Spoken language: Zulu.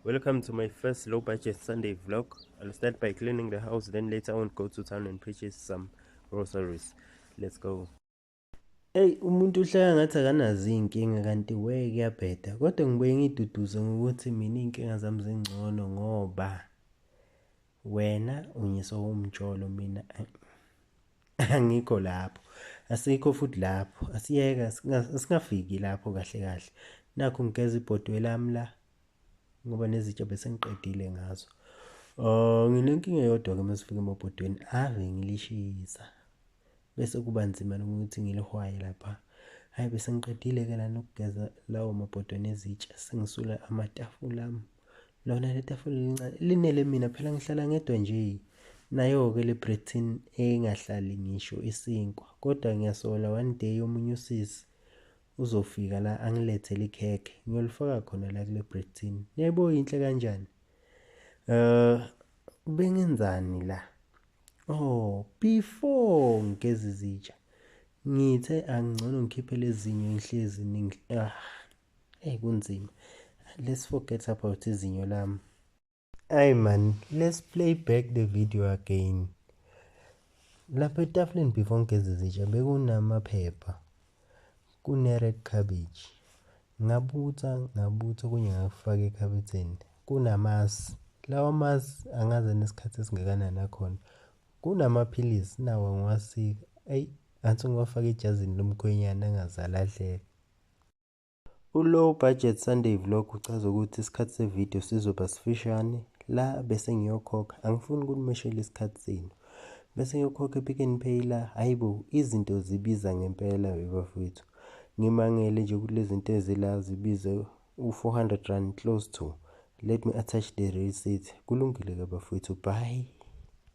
Welcome to my first low budget Sunday vlog. I'll start by cleaning the house, then later on go to town and purchase some groceries. Let's go. Hey, umuntu uhlala ngathi akanazo iy'nkinga kanti kuyabheda. Kodwa ngibuye ngiduduze ngokuthi mina iy'nkinga zami zingcono ngoba wena unyiswa umtsholo, mina angikho lapho. Asikho futhi lapho. Asiyeke singafiki lapho kahle kahle. Nakho ngigeza ibhodwe lami la ngoba nezitsha bese ngiqedile ngazo. Nginenkinga eyodwa-ke masifika emabhodweni ave ngilishisa. Bese kuba nzima nokuthi ngilihwaye lapha. Hayi bese ngiqedile-ke lana ukugeza lawo mabhodwe nezitsha. Sengisula amatafula ami. Lona le tafula lincane linele mina phela ngihlala ngedwa nje. Nayo-ke le bread tin engahlali ngisho isinkwa. Kodwa ngiyasola one day omunye usisi uzofika la angilethele ikhekhe. Ngiyolifaka khona la kule bread tin. Yebo yinhle kanjani. Bengenzani la? Before ngigeza izitsha ngithe angcono ngikhiphe lezinyo ngihlezi kunzima. Let's forget about izinyo lami. Ay man, let's play back the video again. Lapha etafuleni before ngigeza izitsha bekunamaphepha, kune-red cabbage. Ngabutha kunye ngakufaka ekhabetheni. Kunamasi. Lawa masi angaze nesikhathi esingakanani akhona. Kunamaphilisi nawo ngiwasika. Angithi ngiwafaka ejazini lomkhwenyana angazali adleke. Ulow budget Sunday vlog uchaza ukuthi isikhathi sevideo sizoba sifishane. La bese ngiyokhokha. Angifuni ukunimeshela isikhathi senu. Bese ngiyokhokha ePick n Pay la. Hayibo, izinto zibiza ngempela bafowethu. Ngimangele nje ukuthi lezi zinto ezila zibize u400 rand close to. Let me attach the receipt. Kulungile ke bafowethu. Bye.